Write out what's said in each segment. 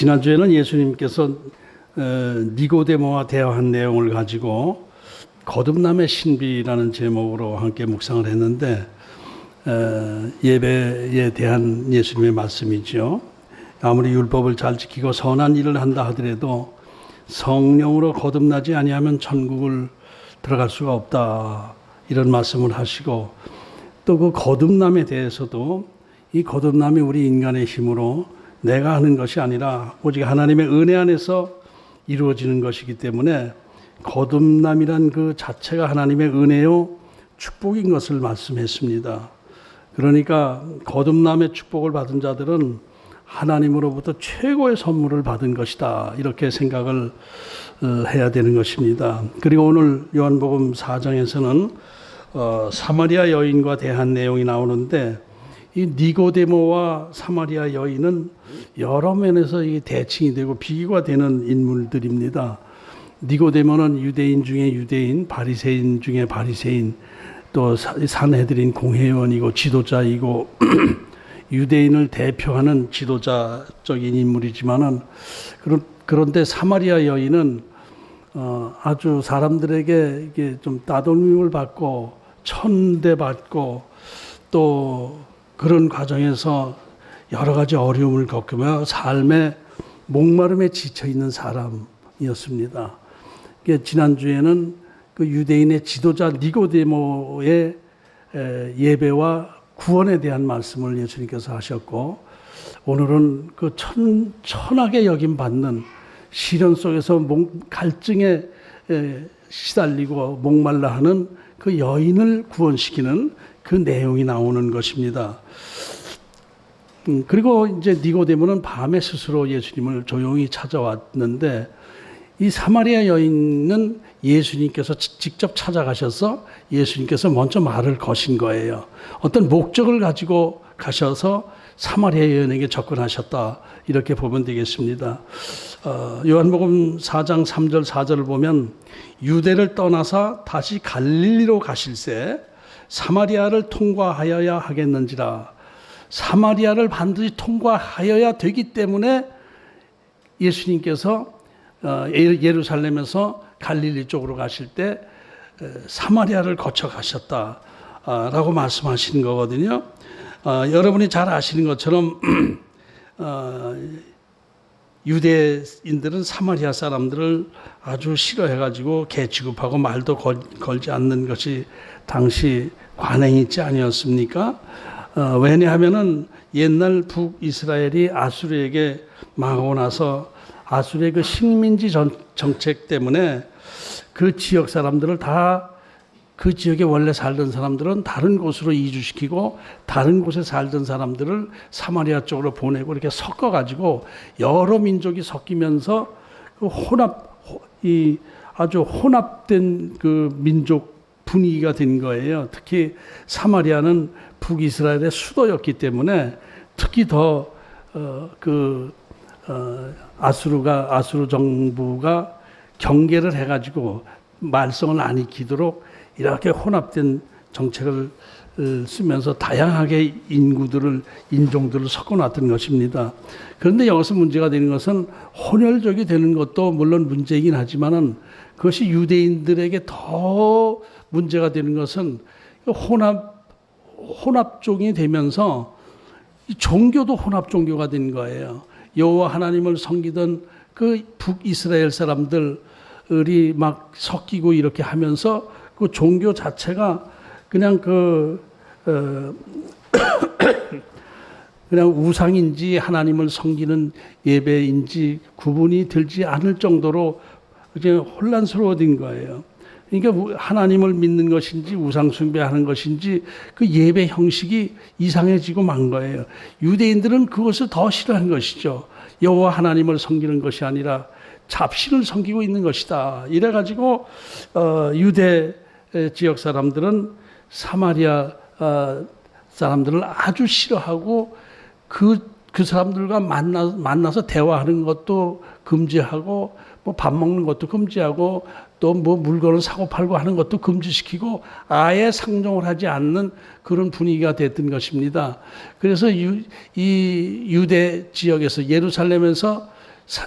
지난주에는 예수님께서 니고데모와 대화한 내용을 가지고 거듭남의 신비라는 제목으로 함께 묵상을 했는데, 예배에 대한 예수님의 말씀이죠. 아무리 율법을 잘 지키고 선한 일을 한다 하더라도 성령으로 거듭나지 아니하면 천국을 들어갈 수가 없다, 이런 말씀을 하시고, 또 그 거듭남에 대해서도 이 거듭남이 우리 인간의 힘으로 내가 하는 것이 아니라 오직 하나님의 은혜 안에서 이루어지는 것이기 때문에 거듭남이란 그 자체가 하나님의 은혜요 축복인 것을 말씀했습니다. 그러니까 거듭남의 축복을 받은 자들은 하나님으로부터 최고의 선물을 받은 것이다, 이렇게 생각을 해야 되는 것입니다. 그리고 오늘 요한복음 4장에서는 사마리아 여인과 대한 내용이 나오는데, 이 니고데모와 사마리아 여인은 여러 면에서 이 대칭이 되고 비교가 되는 인물들입니다. 니고데모는 유대인 중에 유대인, 바리새인 중에 바리새인, 또 산헤드린 공회의원이고 지도자이고 유대인을 대표하는 지도자적인 인물이지만은, 그런데 사마리아 여인은 아주 사람들에게 이게 좀 따돌림을 받고 천대받고 또 그런 과정에서 여러 가지 어려움을 겪으며 삶의 목마름에 지쳐 있는 사람이었습니다. 지난주에는 그 유대인의 지도자 니고데모의 예배와 구원에 대한 말씀을 예수님께서 하셨고, 오늘은 그 천하게 여김 받는 시련 속에서 갈증에 시달리고 목말라 하는 그 여인을 구원시키는 그 내용이 나오는 것입니다. 그리고 이제 니고데모는 밤에 스스로 예수님을 조용히 찾아왔는데, 이 사마리아 여인은 예수님께서 직접 찾아가셔서 예수님께서 먼저 말을 거신 거예요. 어떤 목적을 가지고 가셔서 사마리아 여인에게 접근하셨다, 이렇게 보면 되겠습니다. 요한복음 4장 3절 4절을 보면, 유대를 떠나서 다시 갈릴리로 가실새 사마리아를 통과하여야 하겠는지라. 사마리아를 반드시 통과하여야 되기 때문에 예수님께서 예루살렘에서 갈릴리 쪽으로 가실 때 사마리아를 거쳐 가셨다라고 말씀하시는 거거든요. 여러분이 잘 아시는 것처럼 유대인들은 사마리아 사람들을 아주 싫어해가지고 개 취급하고 말도 걸지 않는 것이 당시 관행이지 아니었습니까? 왜냐하면은 옛날 북이스라엘이 아수르에게 망하고 나서 아수르의 그 식민지 정책 때문에 그 지역 사람들을 다, 그 지역에 원래 살던 사람들은 다른 곳으로 이주시키고 다른 곳에 살던 사람들을 사마리아 쪽으로 보내고 이렇게 섞어가지고 여러 민족이 섞이면서 그 아주 혼합된 그 민족 분위기가 된 거예요. 특히 사마리아는 북이스라엘의 수도였기 때문에 특히 더 아수르 정부가 경계를 해가지고 말썽을 안 익히도록 이렇게 혼합된 정책을 쓰면서 다양하게 인종들을 섞어놨던 것입니다. 그런데 여기서 문제가 되는 것은 혼혈족이 되는 것도 물론 문제이긴 하지만은, 그것이 유대인들에게 더 문제가 되는 것은 혼합종이 되면서 종교도 혼합 종교가 된 거예요. 여호와 하나님을 섬기던 그 북이스라엘 사람들이 막 섞이고 이렇게 하면서 그 종교 자체가 그냥 그냥 우상인지 하나님을 섬기는 예배인지 구분이 되지 않을 정도로 이제 혼란스러워진 거예요. 그러니까 하나님을 믿는 것인지 우상 숭배하는 것인지 그 예배 형식이 이상해지고 만 거예요. 유대인들은 그것을 더 싫어한 것이죠. 여호와 하나님을 섬기는 것이 아니라 잡신을 섬기고 있는 것이다. 이래가지고 유대 지역 사람들은 사마리아 사람들을 아주 싫어하고 그 사람들과 만나서 대화하는 것도 금지하고, 뭐 밥 먹는 것도 금지하고, 또 뭐 물건을 사고 팔고 하는 것도 금지시키고 아예 상종을 하지 않는 그런 분위기가 됐던 것입니다. 그래서 이 유대 지역에서 예루살렘에서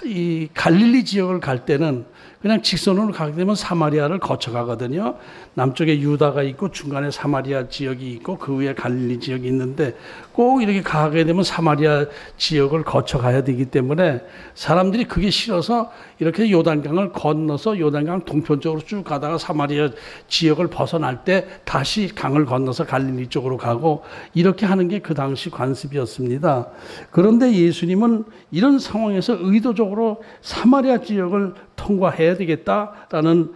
이 갈릴리 지역을 갈 때는 그냥 직선으로 가게 되면 사마리아를 거쳐가거든요. 남쪽에 유다가 있고 중간에 사마리아 지역이 있고 그 위에 갈릴리 지역이 있는데 꼭 이렇게 가게 되면 사마리아 지역을 거쳐가야 되기 때문에 사람들이 그게 싫어서 이렇게 요단강을 건너서 요단강 동편쪽으로 쭉 가다가 사마리아 지역을 벗어날 때 다시 강을 건너서 갈릴리 쪽으로 가고 이렇게 하는 게 그 당시 관습이었습니다. 그런데 예수님은 이런 상황에서 의도적으로 사마리아 지역을 통과해야 되겠다라는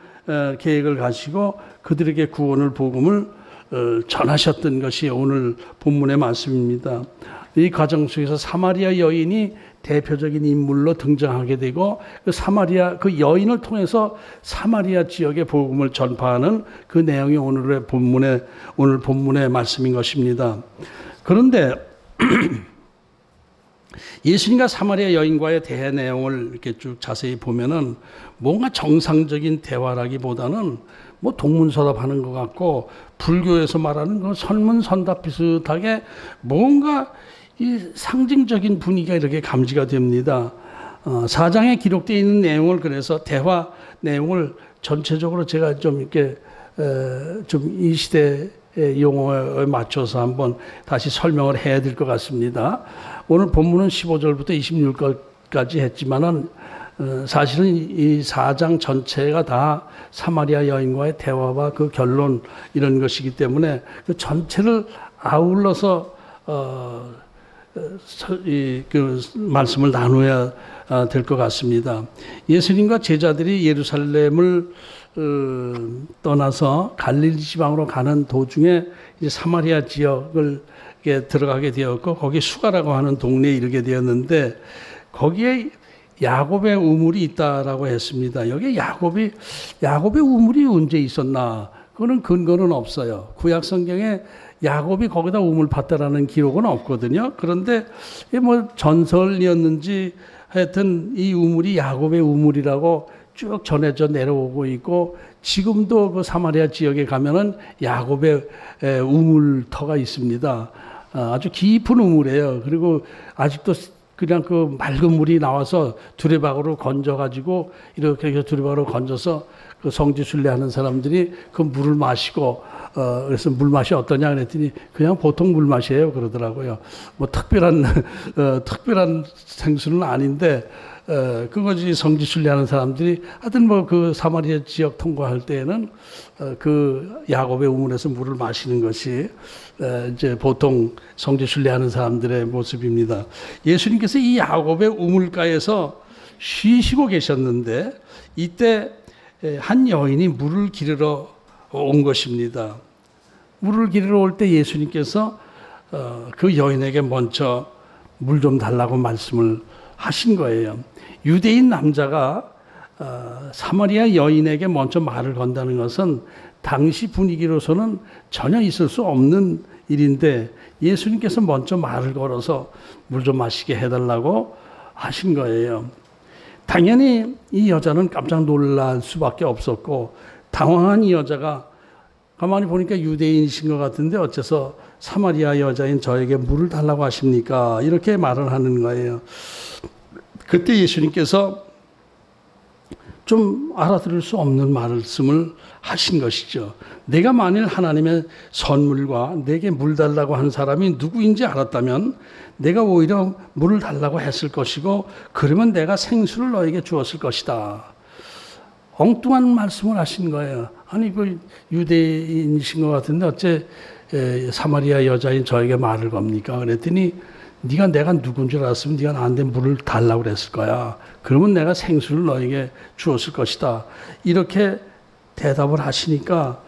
계획을 가지고 그들에게 구원을 복음을 전하셨던 것이 오늘 본문의 말씀입니다. 이 과정 속에서 사마리아 여인이 대표적인 인물로 등장하게 되고 그 사마리아 그 여인을 통해서 사마리아 지역의 복음을 전파하는 그 내용이 오늘 본문의 말씀인 것입니다. 그런데 예수님과 사마리아 여인과의 대화 내용을 이렇게 쭉 자세히 보면은 뭔가 정상적인 대화라기보다는 뭐 동문서답하는 것 같고 불교에서 말하는 그 설문선답 비슷하게 뭔가 이 상징적인 분위기가 이렇게 감지가 됩니다. 4장에 기록되어 있는 내용을 그래서 대화 내용을 전체적으로 제가 좀 이렇게 좀 이 시대 용어에 맞춰서 한번 다시 설명을 해야 될 것 같습니다. 오늘 본문은 15절부터 26절까지 했지만은 사실은 이 4장 전체가 다 사마리아 여인과의 대화와 그 결론 이런 것이기 때문에 그 전체를 아울러서 그 말씀을 나누어야 될 것 같습니다. 예수님과 제자들이 예루살렘을 떠나서 갈릴리 지방으로 가는 도중에 이제 사마리아 지역을 들어가게 되었고 거기 수가라고 하는 동네에 이르게 되었는데 거기에 야곱의 우물이 있다라고 했습니다. 여기 야곱의 우물이 언제 있었나? 그거는 근거는 없어요. 구약 성경에 야곱이 거기다 우물 팠다라는 기록은 없거든요. 그런데 뭐 전설이었는지 하여튼 이 우물이 야곱의 우물이라고 쭉 전해져 내려오고 있고 지금도 그 사마리아 지역에 가면은 야곱의 우물터가 있습니다. 아주 깊은 우물이에요. 그리고 아직도 그냥 그 맑은 물이 나와서 두레박으로 건져가지고 이렇게 두레박으로 건져서 그 성지순례하는 사람들이 그 물을 마시고 그래서 물 맛이 어떠냐 그랬더니 그냥 보통 물 맛이에요 그러더라고요. 뭐 특별한 생수는 아닌데 그것이 성지순례하는 사람들이 하여튼 뭐 그 사마리아 지역 통과할 때에는 그 야곱의 우물에서 물을 마시는 것이 이제 보통 성지순례하는 사람들의 모습입니다. 예수님께서 이 야곱의 우물가에서 쉬시고 계셨는데 이때 한 여인이 물을 기르러 온 것입니다. 물을 기르러 올 때 예수님께서 그 여인에게 먼저 물 좀 달라고 말씀을 하신 거예요. 유대인 남자가 사마리아 여인에게 먼저 말을 건다는 것은 당시 분위기로서는 전혀 있을 수 없는 일인데 예수님께서 먼저 말을 걸어서 물 좀 마시게 해달라고 하신 거예요. 당연히 이 여자는 깜짝 놀랄 수밖에 없었고 당황한 이 여자가 가만히 보니까 유대인이신 것 같은데 어째서 사마리아 여자인 저에게 물을 달라고 하십니까? 이렇게 말을 하는 거예요. 그때 예수님께서 좀 알아들을 수 없는 말씀을 하신 것이죠. 내가 만일 하나님의 선물과 내게 물 달라고 한 사람이 누구인지 알았다면 내가 오히려 물을 달라고 했을 것이고 그러면 내가 생수를 너에게 주었을 것이다. 엉뚱한 말씀을 하신 거예요. 아니 그 유대인이신 것 같은데 어째 사마리아 여자인 저에게 말을 겁니까? 그랬더니 네가 내가 누군 줄 알았으면 네가 나한테 물을 달라고 그랬을 거야. 그러면 내가 생수를 너에게 주었을 것이다. 이렇게 대답을 하시니까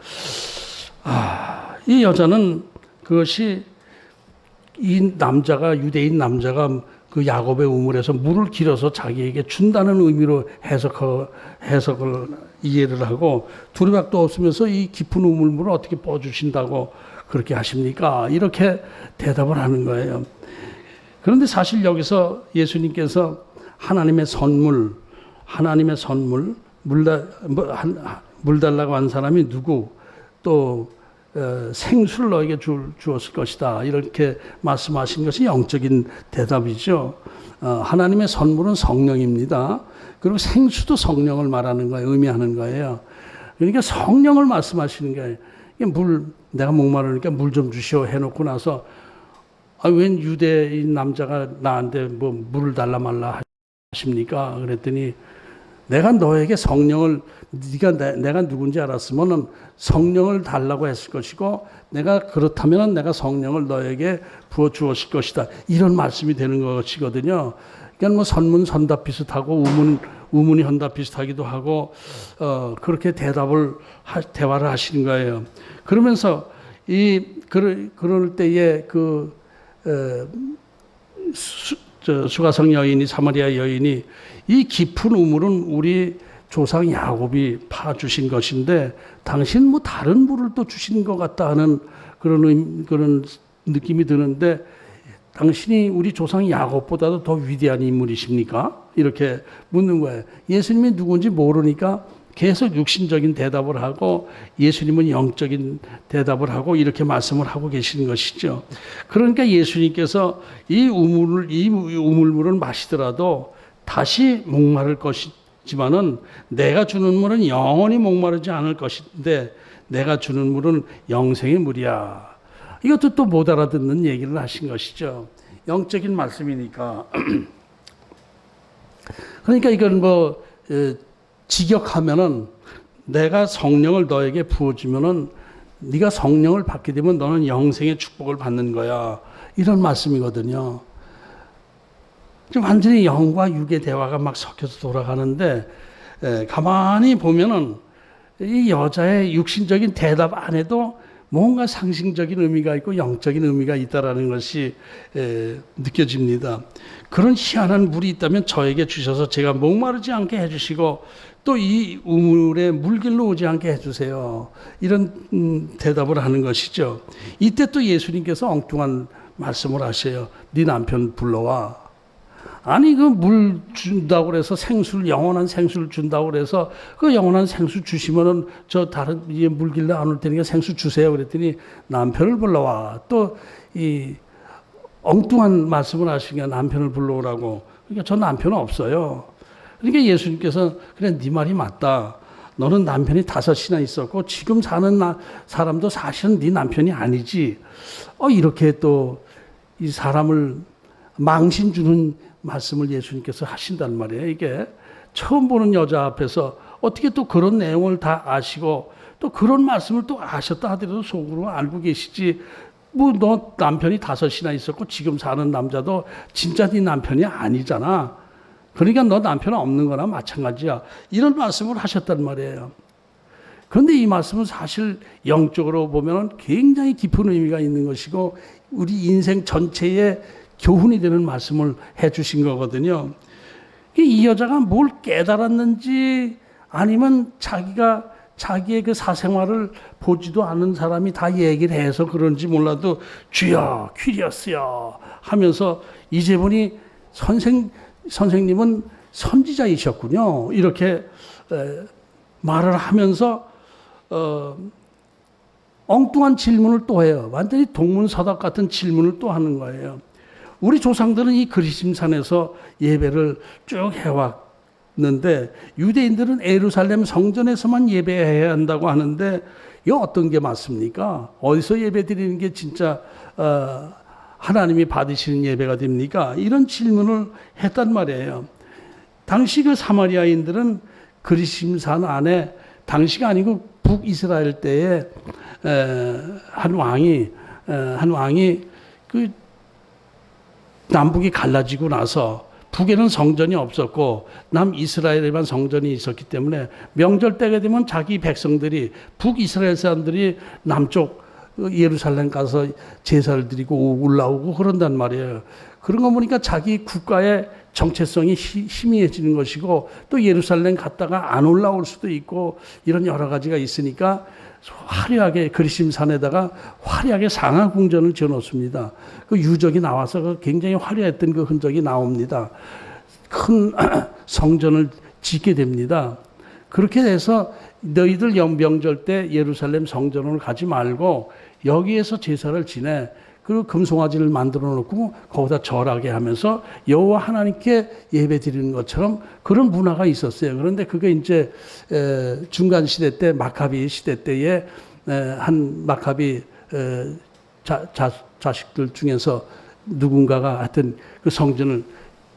이 여자는 그것이 이 남자가 유대인 남자가 그 야곱의 우물에서 물을 길어서 자기에게 준다는 의미로 해석을 이해를 하고 두리박도 없으면서 이 깊은 우물물을 어떻게 퍼주신다고 그렇게 하십니까? 이렇게 대답을 하는 거예요. 그런데 사실 여기서 예수님께서 하나님의 선물, 물 달라고 한 사람이 누구, 또 생수를 너에게 주었을 것이다. 이렇게 말씀하신 것이 영적인 대답이죠. 하나님의 선물은 성령입니다. 그리고 생수도 성령을 말하는 거예요. 의미하는 거예요. 그러니까 성령을 말씀하시는 거예요. 내가 목마르니까 물 좀 주시오 해놓고 나서 웬 유대인 남자가 나한테 뭐 물을 달라 말라 하십니까? 그랬더니 내가 너에게 성령을 내가 누군지 알았으면은 성령을 달라고 했을 것이고 내가 그렇다면은 내가 성령을 너에게 부어 주었을 것이다. 이런 말씀이 되는 것이거든요. 그러니까 뭐 선문 선답 비슷하고 우문이 헌답 비슷하기도 하고 그렇게 대화를 하시는 거예요. 그러면서 그럴 때에 수가성 여인이 사마리아 여인이 이 깊은 우물은 우리 조상 야곱이 파주신 것인데 당신 뭐 다른 물을 또 주신 것 같다 하는 그런 느낌이 드는데 당신이 우리 조상 야곱보다도 더 위대한 인물이십니까? 이렇게 묻는 거예요. 예수님이 누군지 모르니까 계속 육신적인 대답을 하고 예수님은 영적인 대답을 하고 이렇게 말씀을 하고 계시는 것이죠. 그러니까 예수님께서 이 우물물을 마시더라도 다시 목마를 것이지만은 내가 주는 물은 영원히 목마르지 않을 것인데 내가 주는 물은 영생의 물이야. 이것도 또 못 알아듣는 얘기를 하신 것이죠. 영적인 말씀이니까. 그러니까 이건 직역하면은 내가 성령을 너에게 부어주면은 네가 성령을 받게 되면 너는 영생의 축복을 받는 거야. 이런 말씀이거든요. 완전히 영과 육의 대화가 막 섞여서 돌아가는데 가만히 보면은 이 여자의 육신적인 대답 안에도 뭔가 상징적인 의미가 있고 영적인 의미가 있다라는 것이 느껴집니다. 그런 희한한 물이 있다면 저에게 주셔서 제가 목마르지 않게 해주시고 또 이 우물에 물길로 오지 않게 해주세요. 이런 대답을 하는 것이죠. 이때 또 예수님께서 엉뚱한 말씀을 하셔요. 네 남편 불러와. 아니 그 물 준다고 그래서 영원한 생수를 준다고 그래서 그 영원한 생수 주시면은 저 다른 물길로 안 올 테니까 생수 주세요. 그랬더니 남편을 불러와. 또 이 엉뚱한 말씀을 하시니까 남편을 불러오라고. 그러니까 저 남편은 없어요. 그러니까 예수님께서 그래 네 말이 맞다. 너는 남편이 5이나 있었고 지금 사는 사람도 사실은 네 남편이 아니지. 이렇게 또 이 사람을 망신 주는 말씀을 예수님께서 하신단 말이에요. 이게 처음 보는 여자 앞에서 어떻게 또 그런 내용을 다 아시고 또 그런 말씀을 또 아셨다 하더라도 속으로 알고 계시지. 뭐 너 남편이 5이나 있었고 지금 사는 남자도 진짜 네 남편이 아니잖아. 그러니까 너 남편은 없는 거나 마찬가지야. 이런 말씀을 하셨단 말이에요. 그런데 이 말씀은 사실 영적으로 보면 굉장히 깊은 의미가 있는 것이고 우리 인생 전체에 교훈이 되는 말씀을 해 주신 거거든요. 이 여자가 뭘 깨달았는지 아니면 자기의 그 사생활을 보지도 않은 사람이 다 얘기를 해서 그런지 몰라도 주여 퀴리어스여 하면서 이제 보니 선생님은 선지자이셨군요. 이렇게 말을 하면서 엉뚱한 질문을 또 해요. 완전히 동문서답 같은 질문을 또 하는 거예요. 우리 조상들은 이 그리심산에서 예배를 쭉 해왔는데 유대인들은 예루살렘 성전에서만 예배해야 한다고 하는데 이거 어떤 게 맞습니까? 어디서 예배 드리는 게 진짜 하나님이 받으시는 예배가 됩니까? 이런 질문을 했단 말이에요. 당시 그 사마리아인들은 그리심산 안에 당시가 아니고 북이스라엘 때에 한 왕이 그 남북이 갈라지고 나서 북에는 성전이 없었고 남이스라엘에만 성전이 있었기 때문에 명절 때가 되면 자기 백성들이 북이스라엘 사람들이 남쪽 예루살렘 가서 제사를 드리고 올라오고 그런단 말이에요. 그런 거 보니까 자기 국가의 정체성이 희미해지는 것이고 또 예루살렘 갔다가 안 올라올 수도 있고 이런 여러 가지가 있으니까 화려하게 그리심산에다가 화려하게 상하궁전을 지어놓습니다. 그 유적이 나와서 굉장히 화려했던 그 흔적이 나옵니다. 큰 성전을 짓게 됩니다. 그렇게 해서 너희들 명절 때 예루살렘 성전으로 가지 말고 여기에서 제사를 지내. 그리고 금송아지를 만들어 놓고 거기다 절하게 하면서 여호와 하나님께 예배 드리는 것처럼 그런 문화가 있었어요. 그런데 그게 이제 중간 시대 때 마카비 시대 때에 한 마카비 자식들 중에서 누군가가 하여튼 그 성전을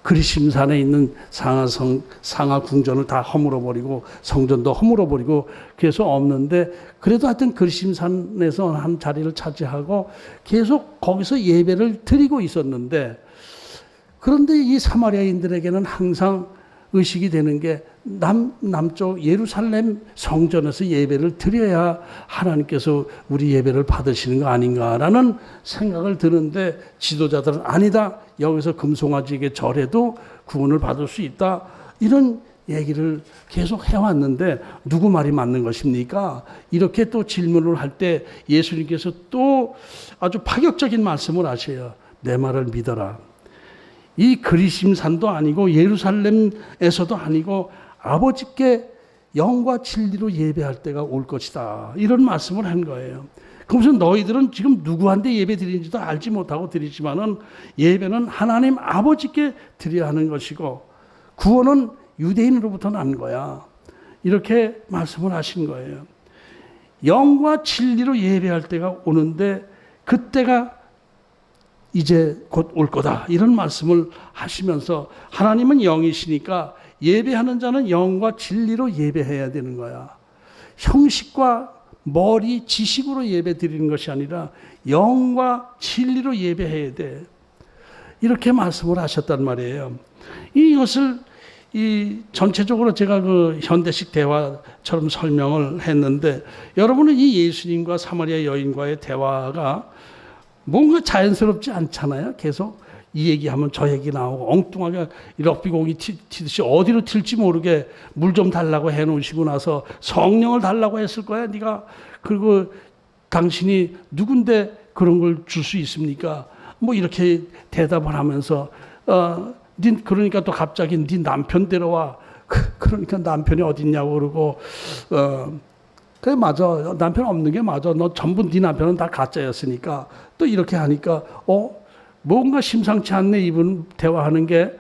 그리심산에 있는 상하 궁전을 다 허물어 버리고 성전도 허물어 버리고 그래서 없는데 그래도 하여튼 그리심산에서 한 자리를 차지하고 계속 거기서 예배를 드리고 있었는데 그런데 이 사마리아인들에게는 항상 의식이 되는 게 남쪽 예루살렘 성전에서 예배를 드려야 하나님께서 우리 예배를 받으시는 거 아닌가라는 생각을 드는데 지도자들은 아니다. 여기서 금송아지에게 절해도 구원을 받을 수 있다. 이런 얘기를 계속 해왔는데 누구 말이 맞는 것입니까? 이렇게 또 질문을 할 때 예수님께서 또 아주 파격적인 말씀을 하셔요. 내 말을 믿어라. 이 그리심산도 아니고 예루살렘에서도 아니고 아버지께 영과 진리로 예배할 때가 올 것이다. 이런 말씀을 한 거예요. 그래서 너희들은 지금 누구한테 예배 드리는지도 알지 못하고 드리지만은 예배는 하나님 아버지께 드려야 하는 것이고 구원은 유대인으로부터 난 거야. 이렇게 말씀을 하신 거예요. 영과 진리로 예배할 때가 오는데 그때가 이제 곧 올 거다. 이런 말씀을 하시면서 하나님은 영이시니까 예배하는 자는 영과 진리로 예배해야 되는 거야. 형식과 머리, 지식으로 예배 드리는 것이 아니라 영과 진리로 예배해야 돼. 이렇게 말씀을 하셨단 말이에요. 이것을 전체적으로 제가 그 현대식 대화처럼 설명을 했는데 여러분은 이 예수님과 사마리아 여인과의 대화가 뭔가 자연스럽지 않잖아요. 계속 이 얘기하면 저 얘기 나오고 엉뚱하게 럭비공이 튀듯이 어디로 튈지 모르게 물 좀 달라고 해놓으시고 나서 성령을 달라고 했을 거야. 네가 그리고 당신이 누군데 그런 걸 줄 수 있습니까? 뭐 이렇게 대답을 하면서 그러니까 또 갑자기 네 남편 데려와. 그러니까 남편이 어딨냐고 그러고 그래 맞아. 남편 없는 게 맞아. 너 전부 네 남편은 다 가짜였으니까. 또 이렇게 하니까 뭔가 심상치 않네. 이분 대화하는 게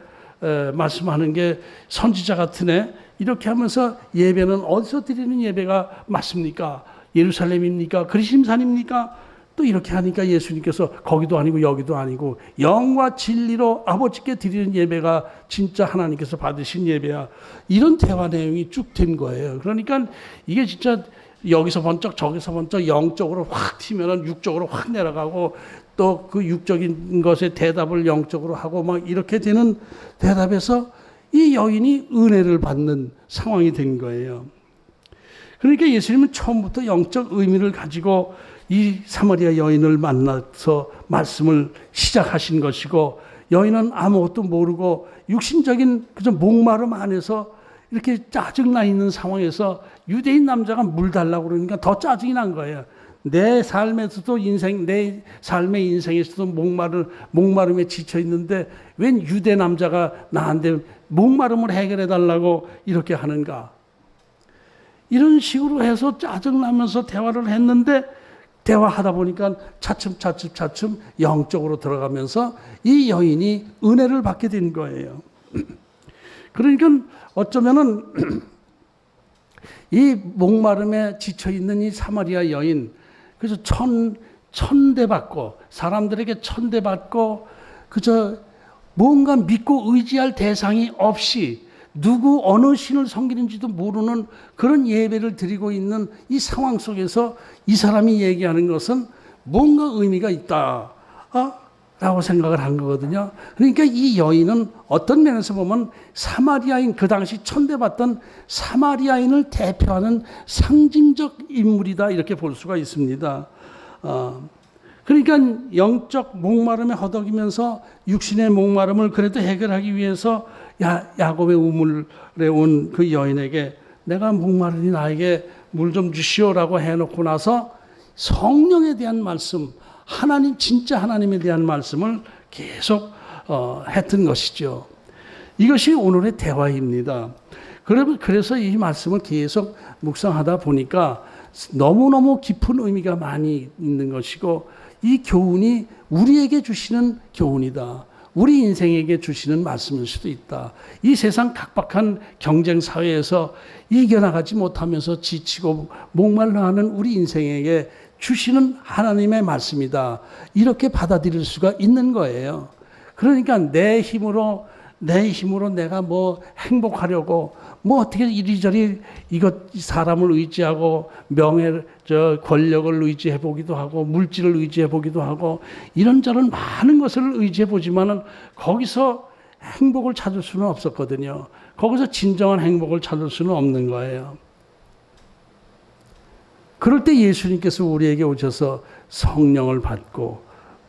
말씀하는 게 선지자 같으네. 이렇게 하면서 예배는 어디서 드리는 예배가 맞습니까? 예루살렘입니까? 그리심산입니까? 또 이렇게 하니까 예수님께서 거기도 아니고 여기도 아니고 영과 진리로 아버지께 드리는 예배가 진짜 하나님께서 받으신 예배야. 이런 대화 내용이 쭉 된 거예요. 그러니까 이게 진짜 여기서 번쩍 저기서 번쩍 영적으로 확 튀면은 육적으로 확 내려가고 또 그 육적인 것에 대답을 영적으로 하고 막 이렇게 되는 대답에서 이 여인이 은혜를 받는 상황이 된 거예요. 그러니까 예수님은 처음부터 영적 의미를 가지고 이 사마리아 여인을 만나서 말씀을 시작하신 것이고 여인은 아무것도 모르고 육신적인 그저 목마름 안에서 이렇게 짜증나 있는 상황에서 유대인 남자가 물 달라고 그러니까 더 짜증이 난 거예요. 내 삶에서도 내 삶의 인생에서도 목마름에 지쳐 있는데 웬 유대 남자가 나한테 목마름을 해결해 달라고 이렇게 하는가? 이런 식으로 해서 짜증나면서 대화를 했는데 대화하다 보니까 차츰 영적으로 들어가면서 이 여인이 은혜를 받게 된 거예요. 그러니까 어쩌면은 이 목마름에 지쳐 있는 이 사마리아 여인, 그래서 천대받고 사람들에게 천대받고 그저 뭔가 믿고 의지할 대상이 없이 누구 어느 신을 섬기는지도 모르는 그런 예배를 드리고 있는 이 상황 속에서 이 사람이 얘기하는 것은 뭔가 의미가 있다 라고 생각을 한 거거든요. 그러니까 이 여인은 어떤 면에서 보면 사마리아인, 그 당시 천대받던 사마리아인을 대표하는 상징적 인물이다 이렇게 볼 수가 있습니다. 그러니까 영적 목마름에 허덕이면서 육신의 목마름을 그래도 해결하기 위해서 야곱의 우물에 온 그 여인에게 내가 목마르니 나에게 물 좀 주시오라고 해놓고 나서 성령에 대한 말씀, 진짜 하나님에 대한 말씀을 계속 했던 것이죠. 이것이 오늘의 대화입니다. 그래서 이 말씀을 계속 묵상하다 보니까 너무너무 깊은 의미가 많이 있는 것이고 이 교훈이 우리에게 주시는 교훈이다. 우리 인생에게 주시는 말씀일 수도 있다. 이 세상 각박한 경쟁 사회에서 이겨나가지 못하면서 지치고 목말라하는 우리 인생에게 주시는 하나님의 말씀이다. 이렇게 받아들일 수가 있는 거예요. 그러니까 내 힘으로 내가 뭐 행복하려고 뭐 어떻게 이리저리 사람을 의지하고 권력을 의지해 보기도 하고 물질을 의지해 보기도 하고 이런저런 많은 것을 의지해 보지만은 거기서 행복을 찾을 수는 없었거든요. 거기서 진정한 행복을 찾을 수는 없는 거예요. 그럴 때 예수님께서 우리에게 오셔서 성령을 받고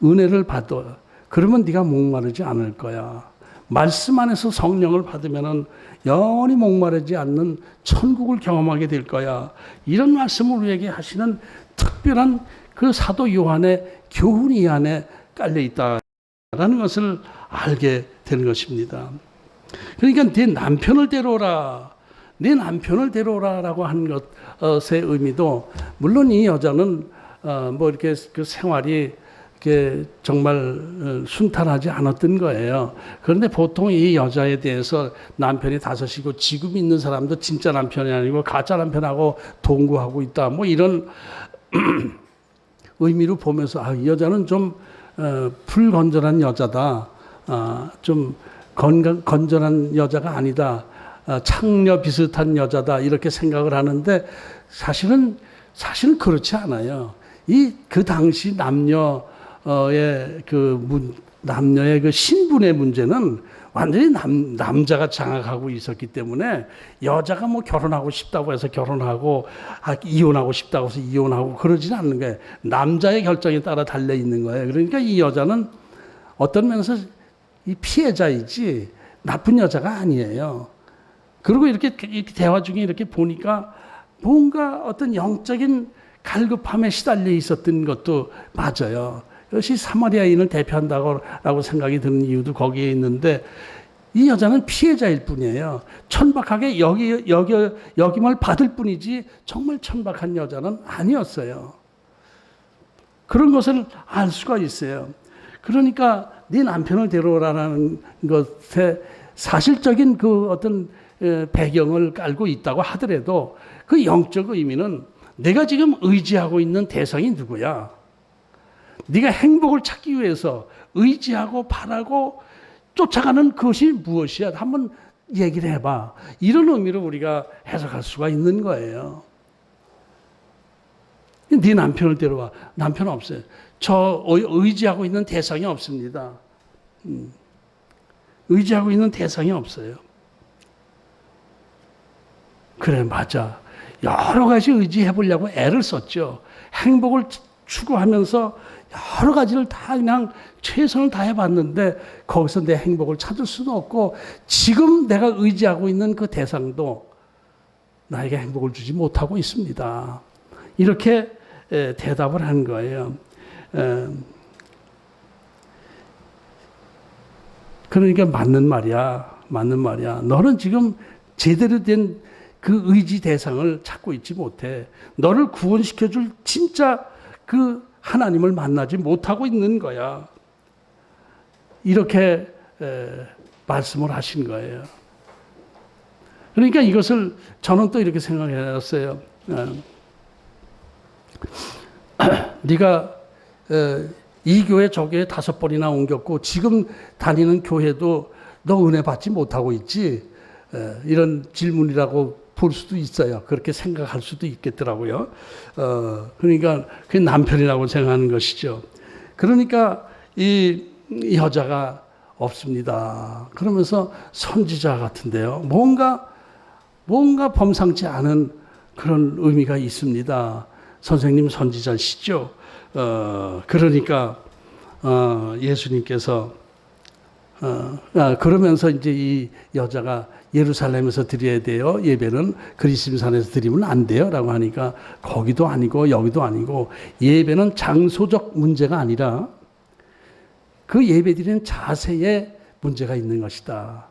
은혜를 받아. 그러면 네가 목마르지 않을 거야. 말씀 안에서 성령을 받으면은 영원히 목마르지 않는 천국을 경험하게 될 거야. 이런 말씀을 우리에게 하시는 특별한 그 사도 요한의 교훈이 이 안에 깔려 있다라는 것을 알게 되는 것입니다. 그러니까 네 남편을 데려오라. 네 남편을 데려오라라고 하는 것의 의미도 물론 이 여자는 뭐 이렇게 그 생활이 정말 순탄하지 않았던 거예요. 그런데 보통 이 여자에 대해서 남편이 다섯이고 지금 있는 사람도 진짜 남편이 아니고 가짜 남편하고 동거하고 있다. 뭐 이런 의미로 보면서 이 여자는 좀 불건전한 여자다. 좀 건전한 여자가 아니다. 창녀 비슷한 여자다. 이렇게 생각을 하는데 사실은 그렇지 않아요. 그 당시 남녀의 그 신분의 문제는 완전히 남자가 장악하고 있었기 때문에 여자가 뭐 결혼하고 싶다고 해서 결혼하고 이혼하고 싶다고 해서 이혼하고 그러지는 않는 거예요. 남자의 결정에 따라 달려 있는 거예요. 그러니까 이 여자는 어떤 면에서 이 피해자이지 나쁜 여자가 아니에요. 그리고 이렇게 대화 중에 이렇게 보니까 뭔가 어떤 영적인 갈급함에 시달려 있었던 것도 맞아요. 이것이 사마리아인을 대표한다고 생각이 드는 이유도 거기에 있는데 이 여자는 피해자일 뿐이에요. 천박하게 여김을 받을 뿐이지 정말 천박한 여자는 아니었어요. 그런 것을 알 수가 있어요. 그러니까 네 남편을 데려오라는 것에 사실적인 그 어떤 배경을 깔고 있다고 하더라도 그 영적 의미는 내가 지금 의지하고 있는 대상이 누구야? 네가 행복을 찾기 위해서 의지하고 바라고 쫓아가는 그것이 무엇이야? 한번 얘기를 해봐. 이런 의미로 우리가 해석할 수가 있는 거예요. 네 남편을 데려와. 남편 없어요. 저 의지하고 있는 대상이 없습니다. 의지하고 있는 대상이 없어요. 그래, 맞아. 여러 가지 의지해 보려고 애를 썼죠. 행복을 추구하면서 여러 가지를 다 그냥 최선을 다해 봤는데 거기서 내 행복을 찾을 수도 없고 지금 내가 의지하고 있는 그 대상도 나에게 행복을 주지 못하고 있습니다. 이렇게 대답을 한 거예요. 그러니까 맞는 말이야. 너는 지금 제대로 된 그 의지 대상을 찾고 있지 못해. 너를 구원시켜줄 진짜 그 하나님을 만나지 못하고 있는 거야. 이렇게 말씀을 하신 거예요. 그러니까 이것을 저는 또 이렇게 생각해봤어요. 네가 이 교회 저 교회 5번이나 옮겼고 지금 다니는 교회도 너 은혜 받지 못하고 있지? 이런 질문이라고 볼 수도 있어요. 그렇게 생각할 수도 있겠더라고요. 그러니까 그게 남편이라고 생각하는 것이죠. 그러니까 이 여자가 없습니다. 그러면서 선지자 같은데요. 뭔가 범상치 않은 그런 의미가 있습니다. 선생님 선지자시죠. 그러니까 예수님께서 그러면서 이제 이 여자가 예루살렘에서 드려야 돼요. 예배는 그리심산에서 드리면 안 돼요. 라고 하니까 거기도 아니고 여기도 아니고 예배는 장소적 문제가 아니라 그 예배 드리는 자세에 문제가 있는 것이다.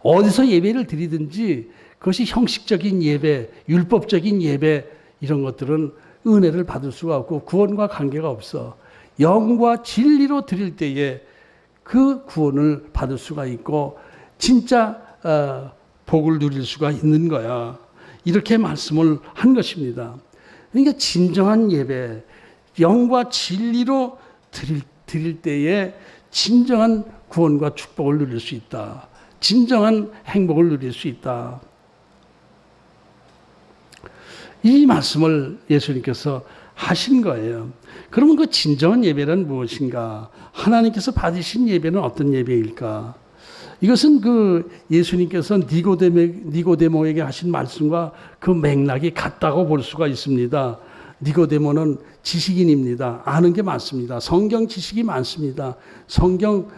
어디서 예배를 드리든지 그것이 형식적인 예배, 율법적인 예배 이런 것들은 은혜를 받을 수가 없고 구원과 관계가 없어. 영과 진리로 드릴 때에 그 구원을 받을 수가 있고 진짜 복을 누릴 수가 있는 거야. 이렇게 말씀을 한 것입니다. 그러니까 진정한 예배, 영과 진리로 드릴 때에 진정한 구원과 축복을 누릴 수 있다. 진정한 행복을 누릴 수 있다. 이 말씀을 예수님께서 하신 거예요. 그러면 그 진정한 예배는 무엇인가? 하나님께서 받으신 예배는 어떤 예배일까? 이것은 그 예수님께서 니고데모에게 하신 말씀과 그 맥락이 같다고 볼 수가 있습니다. 니고데모는 지식인입니다. 아는 게 많습니다. 성경 지식이 많습니다. 성경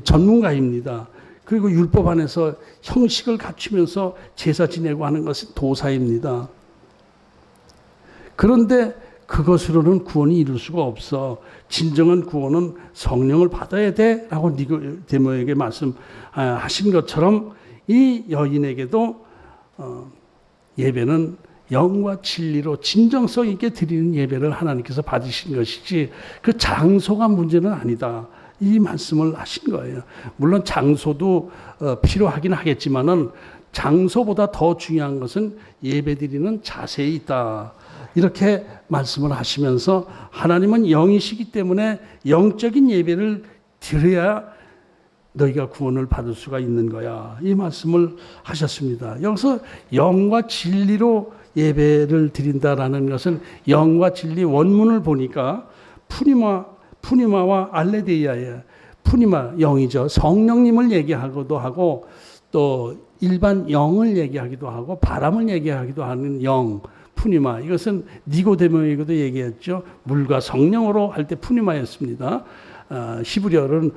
전문가입니다. 그리고 율법 안에서 형식을 갖추면서 제사 지내고 하는 것은 도사입니다. 그런데 그것으로는 구원이 이룰 수가 없어. 진정한 구원은 성령을 받아야 돼 라고 니고데모에게 말씀하신 것처럼 이 여인에게도 예배는 영과 진리로 진정성 있게 드리는 예배를 하나님께서 받으신 것이지 그 장소가 문제는 아니다. 이 말씀을 하신 거예요. 물론 장소도 필요하긴 하겠지만은 장소보다 더 중요한 것은 예배드리는 자세에 있다. 이렇게 말씀을 하시면서 하나님은 영이시기 때문에 영적인 예배를 드려야 너희가 구원을 받을 수가 있는 거야. 이 말씀을 하셨습니다. 여기서 영과 진리로 예배를 드린다라는 것은 영과 진리 원문을 보니까 푸니마와 알레데이아예요. 푸니마 영이죠. 성령님을 얘기하기도 하고 또 일반 영을 얘기하기도 하고 바람을 얘기하기도 하는 영. 푸니마 이것은 니고데모에게도 얘기했죠. 물과 성령으로 할 때 푸니마였습니다. 히브리어는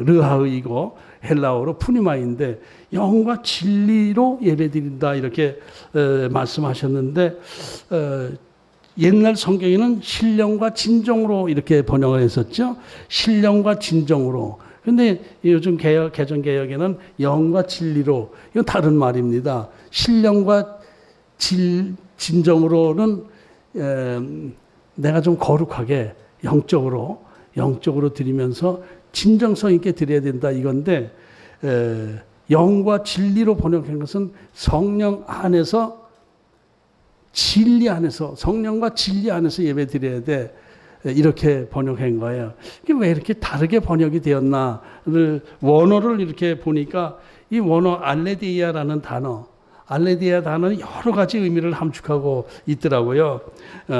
르하의이고 헬라어로 푸니마인데 영과 진리로 예배드린다 이렇게 말씀하셨는데 옛날 성경에는 신령과 진정으로 이렇게 번역을 했었죠. 신령과 진정으로. 그런데 요즘 개정 개혁에는 영과 진리로 이건 다른 말입니다. 신령과 진정으로는 내가 좀 거룩하게 영적으로 드리면서 진정성 있게 드려야 된다 이건데 영과 진리로 번역한 것은 성령 안에서 진리 안에서 성령과 진리 안에서 예배 드려야 돼. 이렇게 번역한 거예요. 이게 왜 이렇게 다르게 번역이 되었나를 원어를 이렇게 보니까 이 원어 알레디아라는 단어, 알레디아 단어는 여러 가지 의미를 함축하고 있더라고요.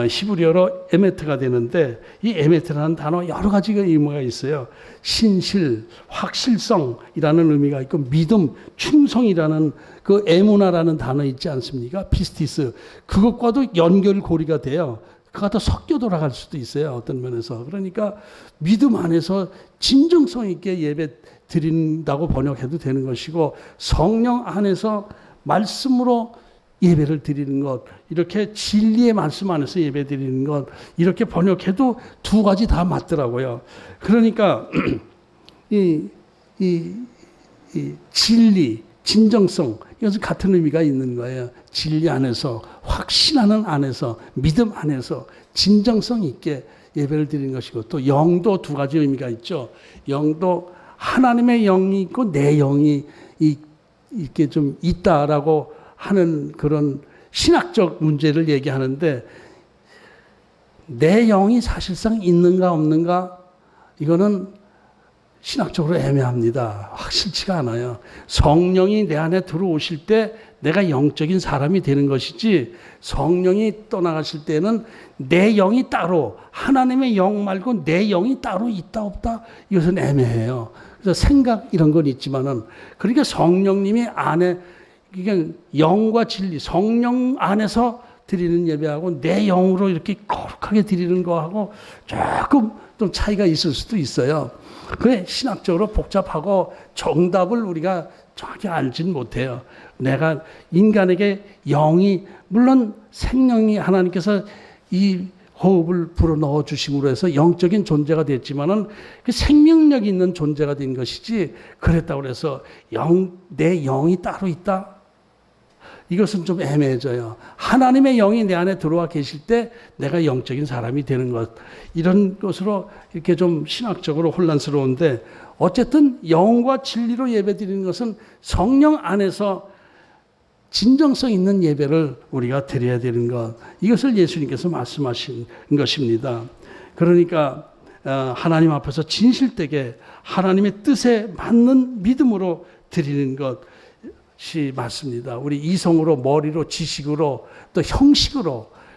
히브리어로 에메트가 되는데 이 에메트라는 단어 여러 가지 의미가 있어요. 신실, 확실성이라는 의미가 있고 믿음, 충성이라는 그 에무나라는 단어 있지 않습니까? 피스티스. 그것과도 연결고리가 돼요. 그가 더 섞여 돌아갈 수도 있어요. 어떤 면에서. 그러니까 믿음 안에서 진정성 있게 예배 드린다고 번역해도 되는 것이고 성령 안에서 말씀으로 예배를 드리는 것 이렇게 진리의 말씀 안에서 예배 드리는 것 이렇게 번역해도 두 가지 다 맞더라고요. 그러니까 이 진리, 진정성 이것은 같은 의미가 있는 거예요. 진리 안에서 확신하는 안에서 믿음 안에서 진정성 있게 예배를 드리는 것이고 또 영도 두 가지 의미가 있죠. 영도 하나님의 영이 있고 내 영이 이렇게 좀 있다라고 하는 그런 신학적 문제를 얘기하는데 내 영이 사실상 있는가 없는가 이거는 신학적으로 애매합니다. 확실치가 않아요. 성령이 내 안에 들어오실 때 내가 영적인 사람이 되는 것이지 성령이 떠나가실 때는 내 영이 따로 하나님의 영 말고 내 영이 따로 있다 없다 이것은 애매해요. 그래서 생각 이런 건 있지만은 그러니까 성령님이 안에 그냥 영과 진리 성령 안에서 드리는 예배하고 내 영으로 이렇게 거룩하게 드리는 거하고 조금 좀 차이가 있을 수도 있어요. 그래 신학적으로 복잡하고 정답을 우리가 정확히 알지는 못해요. 내가 인간에게 영이 물론 생명이 하나님께서 이 호흡을 불어넣어 주심으로 해서 영적인 존재가 됐지만은 그 생명력 있는 존재가 된 것이지, 그랬다고 해서 내 영이 따로 있다? 이것은 좀 애매해져요. 하나님의 영이 내 안에 들어와 계실 때 내가 영적인 사람이 되는 것, 이런 것으로 이렇게 좀 신학적으로 혼란스러운데, 어쨌든 영과 진리로 예배드리는 것은 성령 안에서 진정성 있는 예배를 우리가 드려야 되는 것, 이것을 예수님께서 말씀하신 것입니다. 그러니까 하나님 앞에서 진실되게 하나님의 뜻에 맞는 믿음으로 드리는 것이 맞습니다. 우리 이성으로, 머리로, 지식으로, 또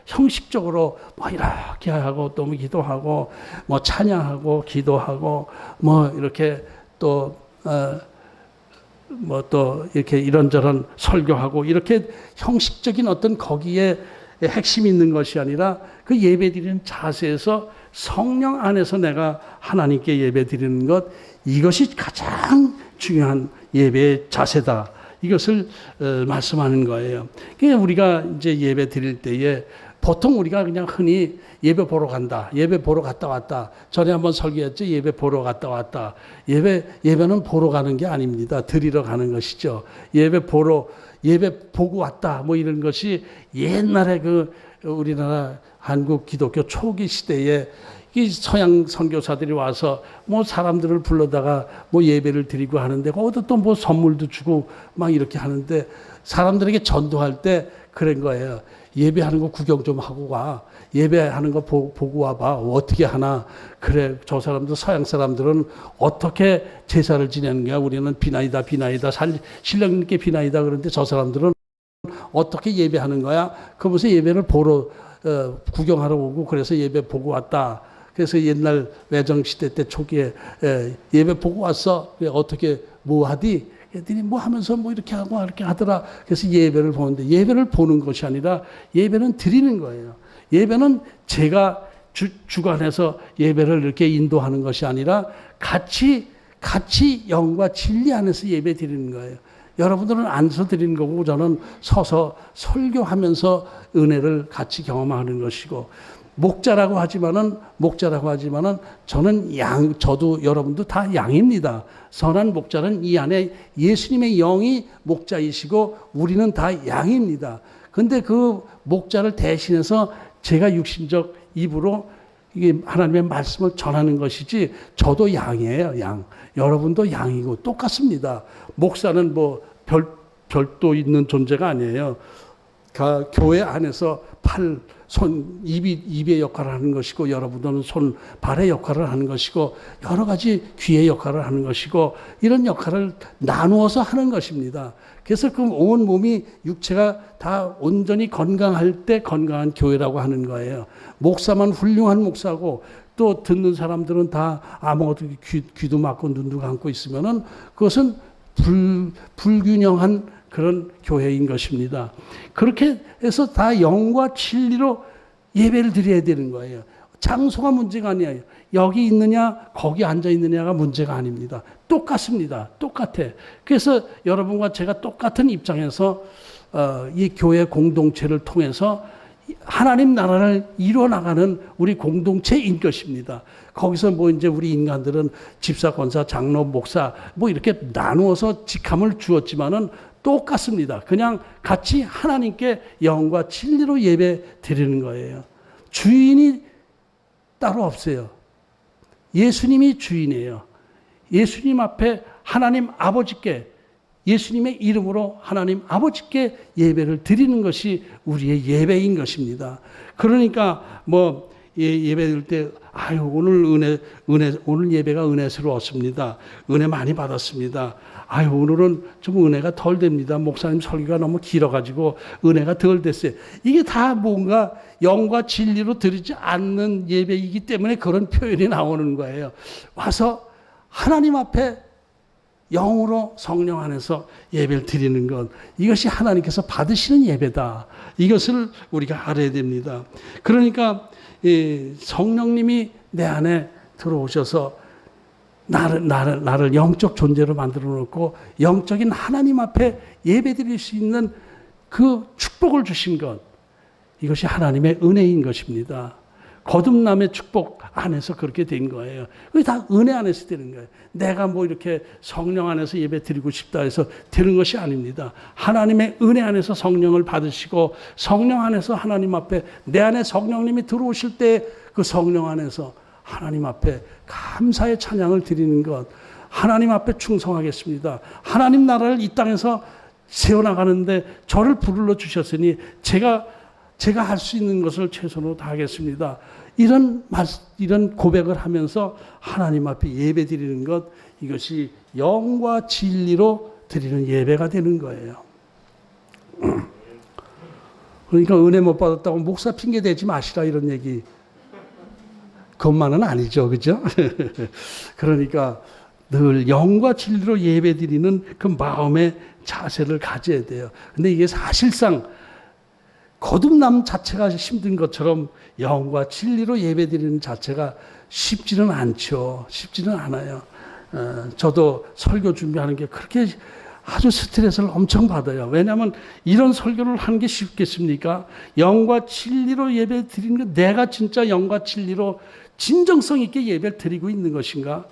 형식적으로 뭐 이렇게 하고 또 기도하고 뭐 찬양하고 기도하고 뭐 이렇게 또 이렇게 이런저런 설교하고, 이렇게 형식적인 어떤 거기에 핵심이 있는 것이 아니라 그 예배드리는 자세에서 성령 안에서 내가 하나님께 예배드리는 것, 이것이 가장 중요한 예배의 자세다. 이것을 말씀하는 거예요. 그러니까 우리가 이제 예배 드릴 때에 보통 우리가 그냥 흔히 예배 보러 간다, 예배 보러 갔다 왔다. 전에 한번 설교했죠. 예배 보러 갔다 왔다. 예배는 보러 가는 게 아닙니다. 드리러 가는 것이죠. 예배 보고 왔다. 뭐 이런 것이 옛날에 그 우리나라 한국 기독교 초기 시대에 이 서양 선교사들이 와서 뭐 사람들을 불러다가 뭐 예배를 드리고 하는데, 거기도 또 뭐 선물도 주고 막 이렇게 하는데, 사람들에게 전도할 때 그런 거예요. 예배하는 거 구경 좀 하고 와. 예배하는 거 보고 와봐. 어떻게 하나. 그래, 저 사람들, 서양 사람들은 어떻게 제사를 지내는 거야. 우리는 비나이다. 신령님께 비나이다. 그런데 저 사람들은 어떻게 예배하는 거야. 그러면서 예배를 구경하러 오고, 그래서 예배 보고 왔다. 그래서 옛날 외정시대 때 초기에 예배 보고 왔어. 어떻게 뭐 하디? 애들이 뭐 하면서 뭐 이렇게 하고 이렇게 하더라. 그래서 예배를 보는데, 예배를 보는 것이 아니라 예배는 드리는 거예요. 예배는 제가 주관해서 예배를 이렇게 인도하는 것이 아니라 같이 영과 진리 안에서 예배 드리는 거예요. 여러분들은 앉아서 드리는 거고, 저는 서서 설교하면서 은혜를 같이 경험하는 것이고, 목자라고 하지만은 저도 여러분도 다 양입니다. 선한 목자는 이 안에 예수님의 영이 목자이시고 우리는 다 양입니다. 근데 그 목자를 대신해서 제가 육신적 입으로 이게 하나님의 말씀을 전하는 것이지, 저도 양이에요, 양. 여러분도 양이고 똑같습니다. 목사는 뭐 별도 있는 존재가 아니에요. 교회 안에서 입의 역할을 하는 것이고, 여러분들은 발의 역할을 하는 것이고, 여러 가지 귀의 역할을 하는 것이고, 이런 역할을 나누어서 하는 것입니다. 그래서 그 온 몸이, 육체가 다 온전히 건강할 때 건강한 교회라고 하는 거예요. 목사만 훌륭한 목사고, 또 듣는 사람들은 다 아무것도 귀도 막고 눈도 감고 있으면은 그것은 불균형한 그런 교회인 것입니다. 그렇게 해서 다 영과 진리로 예배를 드려야 되는 거예요. 장소가 문제가 아니에요. 여기 있느냐 거기 앉아 있느냐가 문제가 아닙니다. 똑같습니다. 똑같아. 그래서 여러분과 제가 똑같은 입장에서 이 교회 공동체를 통해서 하나님 나라를 이루어나가는 우리 공동체인 것입니다. 거기서 뭐 이제 우리 인간들은 집사, 권사, 장로, 목사 뭐 이렇게 나누어서 직함을 주었지만은 똑같습니다. 그냥 같이 하나님께 영과 진리로 예배 드리는 거예요. 주인이 따로 없어요. 예수님이 주인이에요. 예수님 앞에 하나님 아버지께, 예수님의 이름으로 하나님 아버지께 예배를 드리는 것이 우리의 예배인 것입니다. 그러니까 뭐 예배 드릴 때 오늘 예배가 은혜스러웠습니다. 은혜 많이 받았습니다. 오늘은 좀 은혜가 덜 됩니다. 목사님 설교가 너무 길어가지고 은혜가 덜 됐어요. 이게 다 뭔가 영과 진리로 드리지 않는 예배이기 때문에 그런 표현이 나오는 거예요. 와서 하나님 앞에 영으로 성령 안에서 예배를 드리는 것, 이것이 하나님께서 받으시는 예배다. 이것을 우리가 알아야 됩니다. 그러니까 성령님이 내 안에 들어오셔서 나를 영적 존재로 만들어 놓고 영적인 하나님 앞에 예배 드릴 수 있는 그 축복을 주신 것, 이것이 하나님의 은혜인 것입니다. 거듭남의 축복 안에서 그렇게 된 거예요. 그게 다 은혜 안에서 되는 거예요. 내가 뭐 이렇게 성령 안에서 예배 드리고 싶다 해서 되는 것이 아닙니다. 하나님의 은혜 안에서 성령을 받으시고 성령 안에서 하나님 앞에 내 안에 성령님이 들어오실 때 그 성령 안에서 하나님 앞에 감사의 찬양을 드리는 것, 하나님 앞에 충성하겠습니다. 하나님 나라를 이 땅에서 세워나가는데 저를 부르러 주셨으니 제가 할 수 있는 것을 최선으로 다하겠습니다. 이런 고백을 하면서 하나님 앞에 예배 드리는 것, 이것이 영과 진리로 드리는 예배가 되는 거예요. 그러니까 은혜 못 받았다고 목사 핑계 대지 마시라 이런 얘기. 그것만은 아니죠. 그죠? 그러니까 늘 영과 진리로 예배 드리는 그 마음의 자세를 가져야 돼요. 근데 이게 사실상 거듭남 자체가 힘든 것처럼 영과 진리로 예배 드리는 자체가 쉽지는 않죠. 쉽지는 않아요. 저도 설교 준비하는 게 그렇게 아주 스트레스를 엄청 받아요. 왜냐하면 이런 설교를 하는 게 쉽겠습니까? 영과 진리로 예배 드리는 게 내가 진짜 영과 진리로 진정성 있게 예배를 드리고 있는 것인가?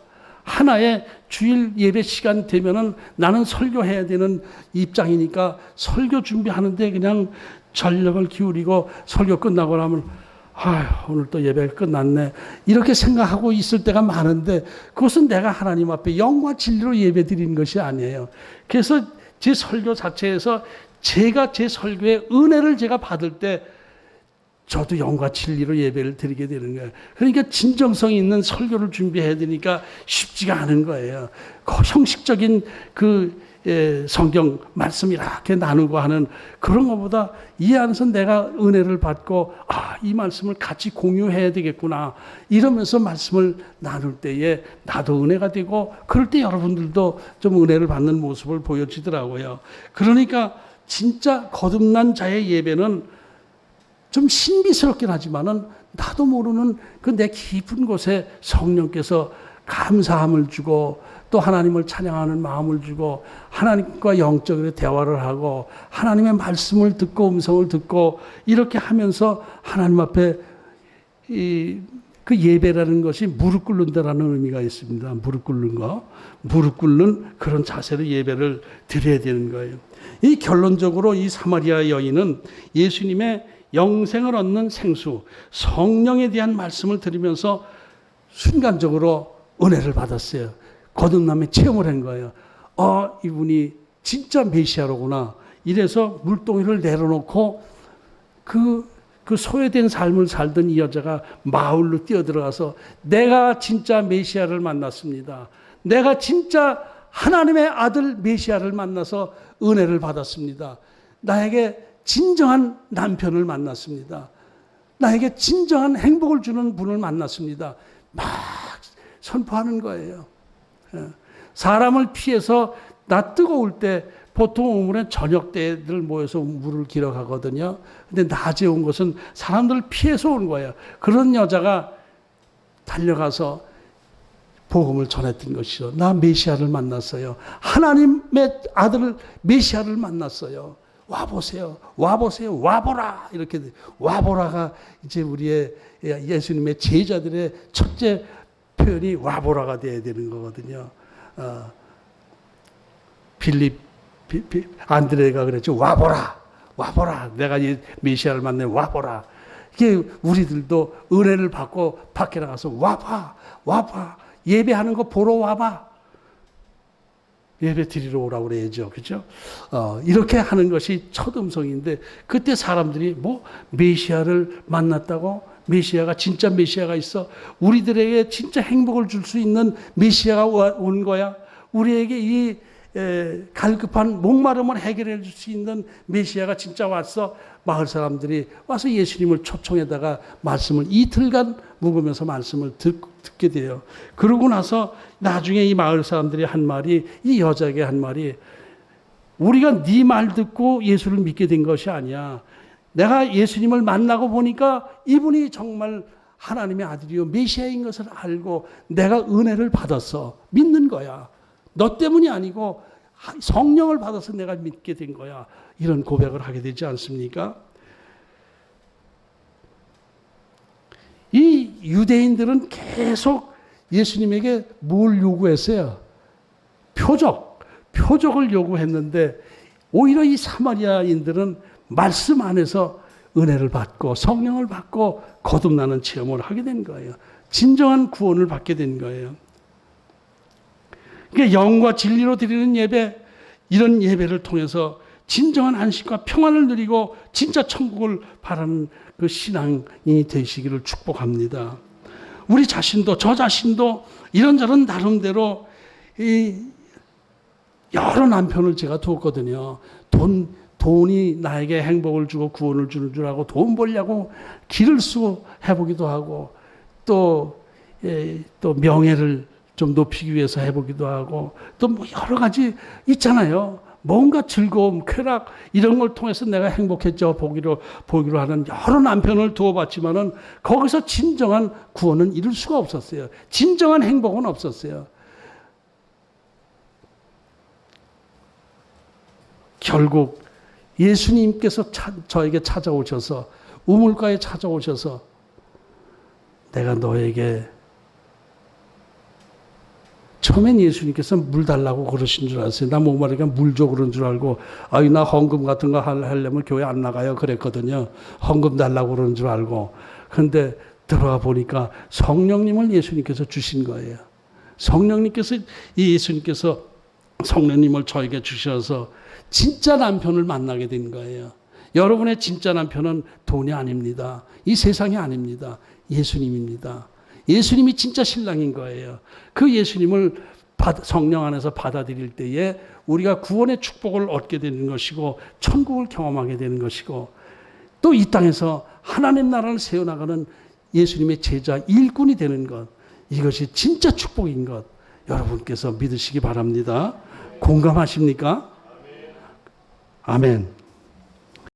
하나의 주일 예배 시간 되면은 나는 설교해야 되는 입장이니까 설교 준비하는데 그냥 전력을 기울이고 설교 끝나고 나면 오늘 또 예배가 끝났네 이렇게 생각하고 있을 때가 많은데 그것은 내가 하나님 앞에 영과 진리로 예배 드리는 것이 아니에요. 그래서 제 설교 자체에서 제가 제 설교의 은혜를 제가 받을 때 저도 영과 진리로 예배를 드리게 되는 거예요. 그러니까 진정성 있는 설교를 준비해야 되니까 쉽지가 않은 거예요. 형식적인 성경 말씀 이렇게 나누고 하는 그런 것보다 이 안에서 내가 은혜를 받고 이 말씀을 같이 공유해야 되겠구나 이러면서 말씀을 나눌 때에 나도 은혜가 되고 그럴 때 여러분들도 좀 은혜를 받는 모습을 보여지더라고요. 그러니까 진짜 거듭난 자의 예배는 좀 신비스럽긴 하지만은 나도 모르는 그 내 깊은 곳에 성령께서 감사함을 주고 또 하나님을 찬양하는 마음을 주고 하나님과 영적으로 대화를 하고 하나님의 말씀을 듣고 음성을 듣고 이렇게 하면서 하나님 앞에 그 예배라는 것이 무릎 꿇는다라는 의미가 있습니다. 무릎 꿇는 거. 무릎 꿇는 그런 자세로 예배를 드려야 되는 거예요. 이 결론적으로 이 사마리아 여인은 예수님의 영생을 얻는 생수, 성령에 대한 말씀을 들으면서 순간적으로 은혜를 받았어요. 거듭남의 체험을 한 거예요. 이분이 진짜 메시아로구나. 이래서 물동이를 내려놓고 그 소외된 삶을 살던 이 여자가 마을로 뛰어들어가서 내가 진짜 메시아를 만났습니다. 내가 진짜 하나님의 아들 메시아를 만나서 은혜를 받았습니다. 나에게 진정한 남편을 만났습니다. 나에게 진정한 행복을 주는 분을 만났습니다. 막 선포하는 거예요. 사람을 피해서 나 뜨거울 때 보통 우물에 저녁 때들 모여서 물을 길어 가거든요. 근데 낮에 온 것은 사람들을 피해서 온 거예요. 그런 여자가 달려가서 복음을 전했던 것이죠. 나 메시아를 만났어요. 하나님의 아들 메시아를 만났어요. 와보세요. 와보세요. 와보라. 이렇게 와보라가 이제 우리의 예수님의 제자들의 첫째 표현이 와보라가 돼야 되는 거거든요. 안드레가 그랬죠. 와보라. 와보라. 내가 이 메시아를 만나 와보라. 이게 우리들도 은혜를 받고 밖에 나가서 와봐. 와봐. 예배하는 거 보러 와봐. 예배 드리러 오라고 그래야죠. 그죠? 이렇게 하는 것이 첫 음성인데, 그때 사람들이 메시아를 만났다고? 메시아가, 진짜 메시아가 있어? 우리들에게 진짜 행복을 줄 수 있는 메시아가 온 거야? 우리에게 이 갈급한 목마름을 해결해 줄 수 있는 메시아가 진짜 왔어? 마을 사람들이 와서 예수님을 초청에다가 말씀을 이틀간 묵으면서 말씀을 듣게 돼요. 그러고 나서 나중에 이 마을 사람들이 한 말이, 이 여자에게 한 말이, 우리가 네 말 듣고 예수를 믿게 된 것이 아니야. 내가 예수님을 만나고 보니까 이분이 정말 하나님의 아들이요 메시아인 것을 알고 내가 은혜를 받았어. 믿는 거야. 너 때문이 아니고 성령을 받아서 내가 믿게 된 거야. 이런 고백을 하게 되지 않습니까? 이 유대인들은 계속 예수님에게 뭘 요구했어요? 표적을 요구했는데 오히려 이 사마리아인들은 말씀 안에서 은혜를 받고 성령을 받고 거듭나는 체험을 하게 된 거예요. 진정한 구원을 받게 된 거예요. 그러니까 영과 진리로 드리는 예배, 이런 예배를 통해서 진정한 안식과 평안을 누리고 진짜 천국을 바라는 그 신앙이 되시기를 축복합니다. 우리 자신도, 저 자신도 이런저런 나름대로 여러 남편을 제가 두었거든요. 돈이 나에게 행복을 주고 구원을 주는 줄 알고 돈 벌려고 길을 쓰고 해보기도 하고 또 명예를 좀 높이기 위해서 해보기도 하고 또 뭐 여러 가지 있잖아요. 뭔가 즐거움, 쾌락 이런 걸 통해서 내가 행복해져 보기로 하는 여러 남편을 두어봤지만은 거기서 진정한 구원은 이룰 수가 없었어요. 진정한 행복은 없었어요. 결국 예수님께서 저에게 찾아오셔서 우물가에 찾아오셔서 내가 너에게 처음엔 예수님께서 물 달라고 그러신 줄 알았어요. 나 목마르니까 물 줘 그런 줄 알고 나 헌금 같은 거 하려면 교회 안 나가요 그랬거든요. 헌금 달라고 그러는 줄 알고. 그런데 들어와 보니까 성령님을 예수님께서 주신 거예요. 예수님께서 성령님을 저에게 주셔서 진짜 남편을 만나게 된 거예요. 여러분의 진짜 남편은 돈이 아닙니다. 이 세상이 아닙니다. 예수님입니다. 예수님이 진짜 신랑인 거예요. 그 예수님을 성령 안에서 받아들일 때에 우리가 구원의 축복을 얻게 되는 것이고 천국을 경험하게 되는 것이고 또 이 땅에서 하나님 나라를 세워나가는 예수님의 제자 일꾼이 되는 것, 이것이 진짜 축복인 것 여러분께서 믿으시기 바랍니다. 공감하십니까? 아멘.